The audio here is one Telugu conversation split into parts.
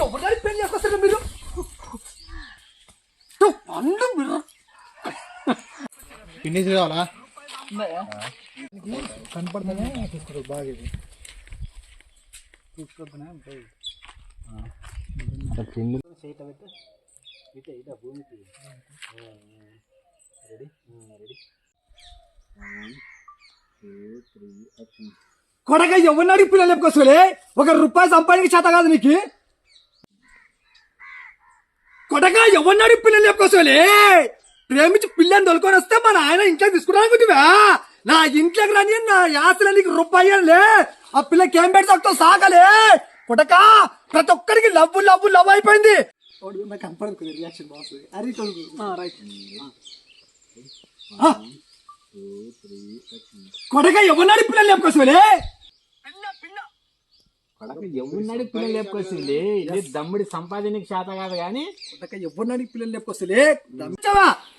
ఎవరి పెళ్లి చేసుకొస్తారు మీరు పిన్ని కావాలా కనపడుతుందే తీసుకోడు బాగా ఇది చూసుకోవద్దునే ఉంటాయి పిన్నులు చేయటం అయితే ఇట భూమికి రెడీ రెడీ కొడక ఎవరినాడు పిల్లలు చెప్పుకోసలే ₹1 సంపాదించే చేత కాదు నీకు కొడక ఎవరినాడు పిల్లలు చెప్పుకోసలే ప్రేమించి పిల్లని తొలుకొని వస్తే మా నాయన ఇంట్లోకి తీసుకురానుకుంటువా నా ఇంట్లోకి రాని నా యాసలో నీకు ₹1లే ఆ పిల్లకి ఏం పెడతావు సాగలే కొడక ప్రతి ఒక్కరికి లవ్ అయిపోయింది నాకు కనపడదు రియాక్షన్ బాస్ అరే కొడక ఎవరినాడు పిల్లలు చెప్పుకోసలే ఎవరినాడు పిల్లలు లేపుకొస్తుంది దమ్ముడి సంపాదనకి చేత కాదు కానీ ఎవరినాడు పిల్లలు లేపుకొస్తలే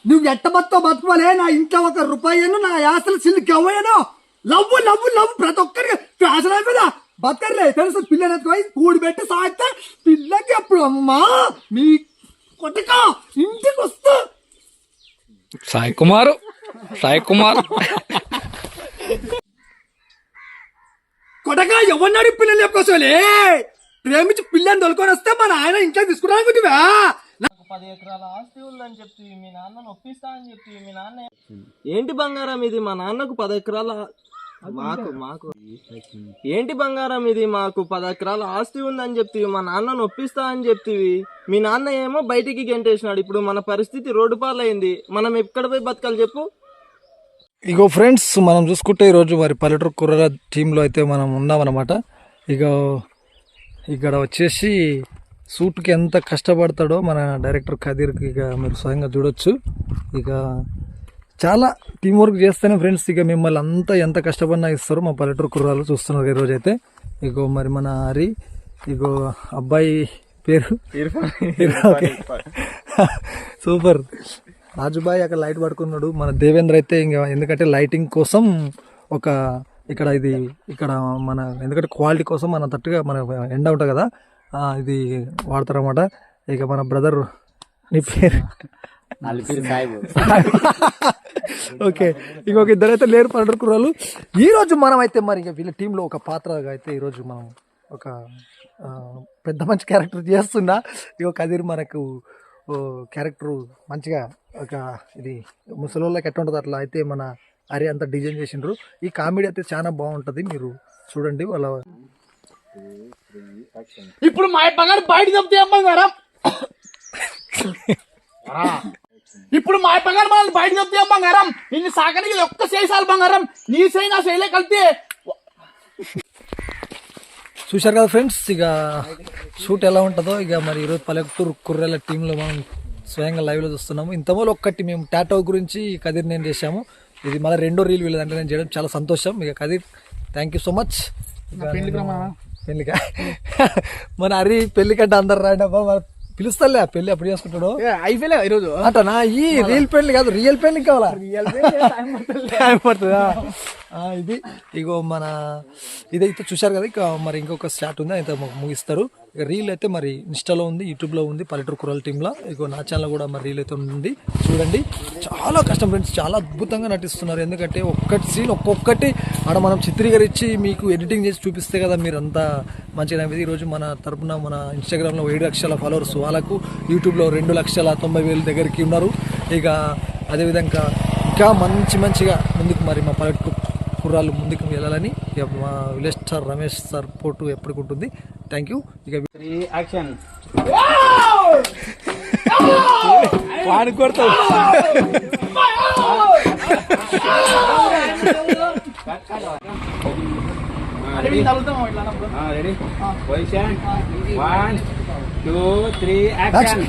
నువ్వు ఎట్ట బతుకోలే నా ఇంట్లో ₹1 నా యాసలు సిల్లు గవ్వయ్యాను లవ్ ప్రతి ఒక్కరికి ఫ్యాషన్ అయిపోయిందా బతకర్లే తెలుసు పిల్లని ఎత్తుకోయి కూడి పెట్టి సాగితే పిల్లకి అప్పుడు అమ్మా మీ కొట్టక ఇంటికి వస్తా సాయి కుమార్ కొడక ఎవరినాడు పిల్లలు చెప్పుకోసలే ప్రేమించి పిల్లని తొలుకొని వస్తే మా నాయన ఇంట్లో తీసుకురానుకుంటువా 10 ఎకరాల ఆస్తి ఉందని చెప్పి మీ నాన్నను ఒప్పిస్తా అని చెప్పి మీ నాన్న ఏంటి బంగారం ఇది మా నాన్నకు 10 ఎకరాల మాకు ఏంటి బంగారం ఇది మాకు 10 ఎకరాల ఆస్తి ఉందని చెప్తివి మా నాన్నను ఒప్పిస్తా అని చెప్తివి మీ నాన్న ఏమో బయటికి గెంటేసినాడు ఇప్పుడు మన పరిస్థితి రోడ్డు పాలైంది మనం ఎక్కడ పోయి బతకాలి చెప్పు ఇగో ఫ్రెండ్స్ మనం చూసుకుంటే ఈరోజు మరి పల్లెటూరు కుర్రల టీంలో అయితే మనం ఉన్నామన్నమాట ఇక ఇక్కడ వచ్చేసి షూట్కి ఎంత కష్టపడతాడో మన డైరెక్టర్ ఖదీర్కి ఇక మీరు స్వయంగా చూడొచ్చు ఇక చాలా టీం వర్క్ చేస్తేనే ఫ్రెండ్స్ ఇక మిమ్మల్ని అంతా ఎంత కష్టపడినా ఇస్తారు మా పల్లెటూరు కుర్రాలు చూస్తున్నారు ఈరోజు అయితే ఇగో మరి మన హరి ఇగో అబ్బాయి పేరు సూపర్ రాజుబాయ్ అక్కడ లైట్ పడుకున్నాడు మన దేవేంద్ర అయితే ఇంకా ఎందుకంటే లైటింగ్ కోసం ఇక్కడ మన ఎందుకంటే క్వాలిటీ కోసం మన తట్టుగా మన ఎండ ఉంటుంది కదా ఇది వాడతారన్నమాట ఇక మన బ్రదర్ నీ పేరు ఓకే ఇంకొక ఇద్దరైతే లేరు పల్లెటూరు కుర్రాలు ఈరోజు మనం అయితే మరి ఇక వీళ్ళ టీంలో ఒక పాత్రగా అయితే ఈరోజు మనం ఒక పెద్ద మంచి క్యారెక్టర్ చేస్తున్నా ఇక కదిరి మనకు క్యారెక్టర్ మంచిగా ఒక ఇది ముసలోళ్ళకి ఎట్లా ఉంటుంది అట్లా అయితే మన అరే అంతా డిజైన్ చేసిండ్రు ఈ కామెడీ అయితే చాలా బాగుంటుంది మీరు చూడండి వాళ్ళ ఇప్పుడు మా బంగారం బయట చెప్తే ఏం బంగారం ఇప్పుడు మా బంగారం మనల్ని బయట చెప్తే ఏం బంగారం నిన్ను సాకనికి ఒక్క చేసాలి బంగారం నీ సై నా శైలే కలిపితే చూశారు కదా ఫ్రెండ్స్ ఇక షూట్ ఎలా ఉంటుందో ఇక మరి ఈరోజు పల్లెటూరు కుర్రెల టీంలో మనం స్వయంగా లైవ్లో చూస్తున్నాము ఇంతమూలు ఒక్కటి మేము టాటో గురించి కదిర్ నేను చేశాము ఇది మళ్ళీ 2వ రీల్ వీళ్ళదంటే నేను చేయడం చాలా సంతోషం ఇక Kadir thank you so much పెళ్లికా మన హరి పెళ్లికంటే అందరు రాండి అబ్బా పిలుస్తాలే పెళ్లి అప్పుడు చేసుకుంటాడు అయిపోలే ఈరోజు అంటనా ఈ రియల్ పెళ్లి కాదు రియల్ పెళ్లి కావాలా టైం పడుతుందా ఇది ఇగో మన ఇదైతే చూశారు కదా ఇక మరి ఇంకొక స్టార్ట్ ఉంది అయితే ముగిస్తారు ఇక రీల్ అయితే మరి ఇన్స్టాలో ఉంది యూట్యూబ్లో ఉంది పల్లెటూరు కుర్రల టీంలో ఇగో నా ఛానల్ కూడా మరి రీల్ అయితే ఉంది చూడండి చాలా కష్టం ఫ్రెండ్స్ చాలా అద్భుతంగా నటిస్తున్నారు ఎందుకంటే ఒక్కటి సీన్ ఒక్కొక్కటి ఆడ మనం చిత్రీకరించి మీకు ఎడిటింగ్ చేసి చూపిస్తే కదా మీరు అంతా మంచిగా నవ్వేది ఈరోజు మన తరపున మన ఇన్స్టాగ్రామ్లో 7 లక్షల ఫాలోవర్స్ వాళ్ళకు యూట్యూబ్లో 2,90,000 దగ్గరికి ఉన్నారు ఇక అదేవిధంగా ఇంకా మంచిగా ముందుకు మరి మా పల్లెటూరు కుర్రాళ్ళు ముందుకు వెళ్ళాలని మా విలేజ్ స్టార్ రమేష్ సార్ పోటు ఎప్పటికి ఉంటుంది థ్యాంక్ యూ ఇక యాక్షన్ వాడు కొడతావు రెడీ పొజిషన్ 1 2 3 యాక్షన్